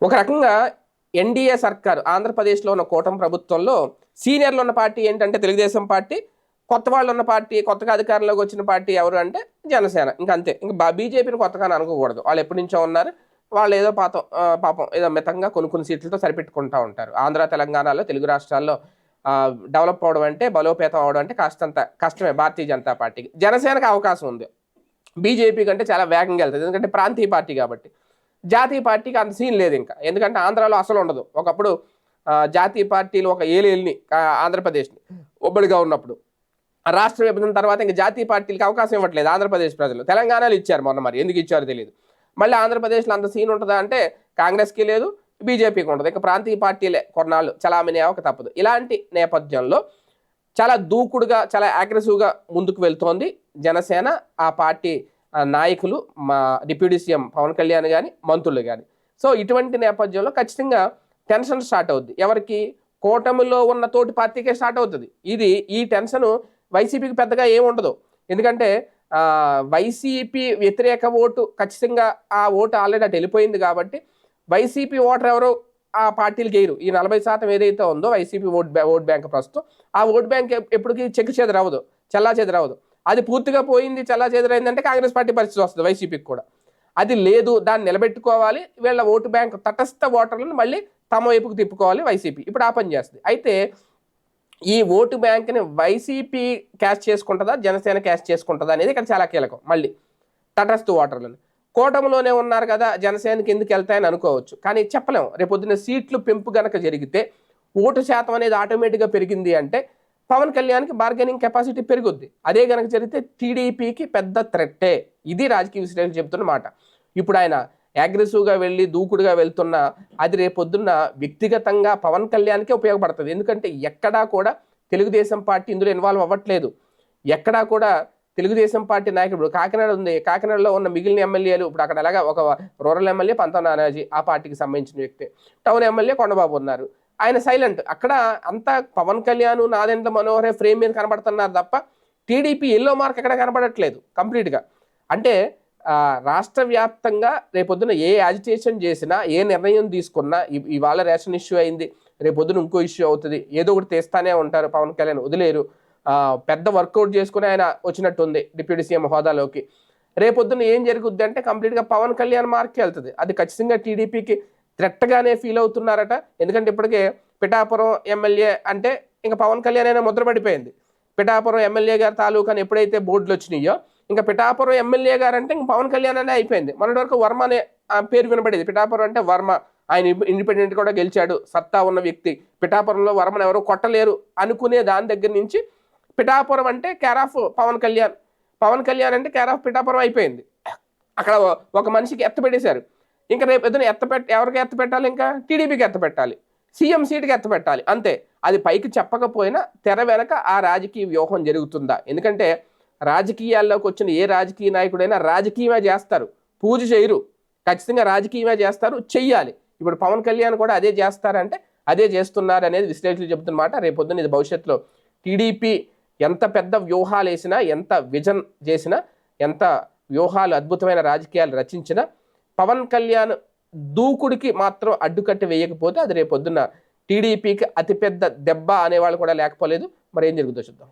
ఒక రకంగా ఎన్డీఏ సర్కారు ఆంధ్రప్రదేశ్లో ఉన్న కూటమి ప్రభుత్వంలో సీనియర్లు ఉన్న పార్టీ ఏంటంటే తెలుగుదేశం పార్టీ, కొత్త వాళ్ళు ఉన్న పార్టీ, కొత్తగా అధికారంలోకి వచ్చిన పార్టీ ఎవరు అంటే జనసేన. ఇంకా అంతే. ఇంకా బీజేపీని కొత్తగా అనుకోకూడదు. వాళ్ళు ఎప్పటి నుంచో ఉన్నారు. వాళ్ళు ఏదో పాపం ఏదో మితంగా కొన్ని సీట్లతో సరిపెట్టుకుంటూ ఉంటారు. ఆంధ్ర తెలంగాణలో తెలుగు రాష్ట్రాల్లో డెవలప్ అవడం అంటే, బలోపేతం అవడం అంటే కాస్తంత కష్టమే భారతీయ జనతా పార్టీకి. జనసేనకు అవకాశం ఉంది, బీజేపీ కంటే చాలా వేగంగా వెళ్తుంది. ఎందుకంటే ప్రాంతీయ పార్టీ కాబట్టి. జాతీయ పార్టీకి అంత సీన్ లేదు ఇంకా. ఎందుకంటే ఆంధ్రాలో అసలు ఉండదు. ఒకప్పుడు జాతీయ పార్టీలు ఒక ఏలేళ్ళని ఆంధ్రప్రదేశ్ని ఒబ్బడిగా ఉన్నప్పుడు రాష్ట్ర విభజన తర్వాత ఇంకా జాతీయ పార్టీలకు అవకాశం ఇవ్వట్లేదు ఆంధ్రప్రదేశ్ ప్రజలు. తెలంగాణలో ఇచ్చారు మొన్న, మరి ఎందుకు ఇచ్చారో తెలియదు. మళ్ళీ ఆంధ్రప్రదేశ్లో అంత సీన్ ఉంటుందా అంటే కాంగ్రెస్కి లేదు, బీజేపీకి ఉండదు. ఇంకా ప్రాంతీయ పార్టీలే కొన్నాళ్ళు చలామణి అవ్వక తప్పదు. ఇలాంటి నేపథ్యంలో చాలా దూకుడుగా, చాలా అగ్రెసివ్గా ముందుకు వెళ్తోంది జనసేన. ఆ పార్టీ నాయకులు, మా డిప్యూటీ సీఎం పవన్ కళ్యాణ్ కానీ, మంత్రులు కానీ. సో ఇటువంటి నేపథ్యంలో ఖచ్చితంగా టెన్షన్ స్టార్ట్ అవుద్ది. ఎవరికి? కూటమిలో ఉన్న తోటి పార్టీకే స్టార్ట్ అవుతుంది. ఈ టెన్షను వైసీపీకి పెద్దగా ఏముండదు. ఎందుకంటే వైసీపీ వ్యతిరేక ఓటు ఖచ్చితంగా ఆ ఓటు ఆల్రెడీ అటు వెళ్ళిపోయింది కాబట్టి వైసీపీ ఓటర్ ఎవరో ఆ పార్టీలకు వేయరు. ఈ 40% ఏదైతే ఉందో వైసీపీ ఓట్ బ్యాంక్ ప్రస్తుతం, ఆ ఓట్ బ్యాంక్ ఎప్పటికీ చెల్లా చెదరవదు. అది పూర్తిగా పోయింది, చెల్లా చెదరైందంటే కాంగ్రెస్ పార్టీ పరిస్థితి వస్తుంది వైసీపీకి కూడా. అది లేదు, దాన్ని నిలబెట్టుకోవాలి. వీళ్ళ ఓటు బ్యాంక్ తటస్థ ఓటర్లను మళ్ళీ తమ వైపుకు తిప్పుకోవాలి వైసీపీ. ఇప్పుడు ఆ పని చేస్తుంది. అయితే ఈ ఓటు బ్యాంక్ని వైసీపీ క్యాష్ చేసుకుంటుందా, జనసేన క్యాష్ చేసుకుంటుందా అనేది ఇక్కడ చాలా కీలకం. మళ్ళీ తటస్థ ఓటర్లను కూటమిలోనే ఉన్నారు కదా, జనసేనకి ఎందుకు వెళ్తాయని అనుకోవచ్చు. కానీ చెప్పలేము. రేపొద్దున సీట్లు పెంపు గనక జరిగితే ఓటు శాతం అనేది ఆటోమేటిక్గా పెరిగింది అంటే పవన్ కళ్యాణ్కి బార్గెనింగ్ కెపాసిటీ పెరుగుద్ది. అదే కనుక జరిగితే టీడీపీకి పెద్ద థ్రెట్టే. ఇది రాజకీయ విశ్లేషణ చెప్తున్న మాట. ఇప్పుడు ఆయన అగ్రెసివ్గా వెళ్ళి దూకుడుగా వెళ్తున్నా అది రేపొద్దున్న వ్యక్తిగతంగా పవన్ కళ్యాణ్కే ఉపయోగపడుతుంది. ఎందుకంటే ఎక్కడా కూడా తెలుగుదేశం పార్టీ ఇందులో ఇన్వాల్వ్ అవ్వట్లేదు. ఎక్కడా కూడా తెలుగుదేశం పార్టీ నాయకుడు కాకినాడ ఉంది, కాకినాడలో ఉన్న మిగిలిన ఎమ్మెల్యేలు ఇప్పుడు అక్కడ ఎలాగా ఒక రూరల్ ఎమ్మెల్యే పంతం నానాజీ ఆ పార్టీకి సంబంధించిన వ్యక్తి, టౌన్ ఎమ్మెల్యే కొండబాబు ఉన్నారు. ఆయన సైలెంట్. అక్కడ అంతా పవన్ కళ్యాణ్, నాదెండ్ల మనోహరే ఫ్రేమ్ మీద కనబడుతున్నారు తప్ప టీడీపీ ఎల్లో మార్క్ ఎక్కడ కనబడట్లేదు కంప్లీట్గా. అంటే రాష్ట్ర వ్యాప్తంగా రేపొద్దున ఏ యాజిటేషన్ చేసినా, ఏ నిర్ణయం తీసుకున్నా, ఇవాళ రేషన్ ఇష్యూ అయింది, రేపొద్దున ఇంకో ఇష్యూ అవుతుంది, ఏదో ఒకటి తెస్తానే ఉంటారు పవన్ కళ్యాణ్, వదిలేరు. పెద్ద వర్కౌట్ చేసుకుని ఆయన వచ్చినట్టుంది డిప్యూటీ సీఎం హోదాలోకి. రేపొద్దున ఏం జరుగుద్ది అంటే కంప్లీట్గా పవన్ కళ్యాణ్ మార్క్కి వెళ్తుంది. అది ఖచ్చితంగా టీడీపీకి థ్రెట్గానే ఫీల్ అవుతున్నారట. ఎందుకంటే ఇప్పటికే పిఠాపురం ఎమ్మెల్యే అంటే ఇంకా పవన్ కళ్యాణ్ అయినా ముద్రపడిపోయింది. పిఠాపురం ఎమ్మెల్యే గారు తాలూకాని ఎప్పుడైతే బోర్డులు వచ్చినాయో ఇంకా పిఠాపురం ఎమ్మెల్యే గారు అంటే ఇంకా పవన్ కళ్యాణ్ అనే అయిపోయింది. మొన్నటి వరకు వర్మ అనే పేరు వినబడేది. పిఠాపురం అంటే వర్మ, ఆయన ఇండిపెండెంట్ కూడా గెలిచాడు, సత్తా ఉన్న వ్యక్తి. పిఠాపురంలో వర్మను ఎవరు కొట్టలేరు అనుకునే దాని దగ్గర నుంచి పిఠాపురం అంటే కేర్ ఆఫ్ పవన్ కళ్యాణ్, పవన్ కళ్యాణ్ అంటే కేర్ ఆఫ్ పిఠాపురం అయిపోయింది. అక్కడ ఒక మనిషికి ఎత్తపెట్టేశారు. ఇంకా రేపు ఏదైనా ఎవరికి ఎత్తపెట్టాలి? ఇంకా టీడీపీకి ఎత్తపెట్టాలి, సీఎం సీటుకి ఎత్తపెట్టాలి, అంతే. అది పైకి చెప్పకపోయినా తెర వెనక ఆ రాజకీయ వ్యూహం జరుగుతుందా? ఎందుకంటే రాజకీయాల్లోకి వచ్చిన ఏ రాజకీయ నాయకుడైనా రాజకీయమే చేస్తారు, పూజ చేయరు. ఖచ్చితంగా రాజకీయమే చేస్తారు, చెయ్యాలి. ఇప్పుడు పవన్ కళ్యాణ్ కూడా అదే చేస్తారంటే అదే చేస్తున్నారు అనేది విశ్లేషకులు చెబుతున్నమాట. రేపొద్దున ఇది భవిష్యత్తులో టీడీపీ ఎంత పెద్ద వ్యూహాలు వేసినా, ఎంత విజన్ చేసినా, ఎంత వ్యూహాలు అద్భుతమైన రాజకీయాలు రచించినా పవన్ కళ్యాణ్ దూకుడికి మాత్రం అడ్డుకట్టి వేయకపోతే అది రేపొద్దున టీడీపీకి అతిపెద్ద దెబ్బ అనేవాళ్ళు కూడా లేకపోలేదు. మరి ఏం జరుగుతుందో చూద్దాం.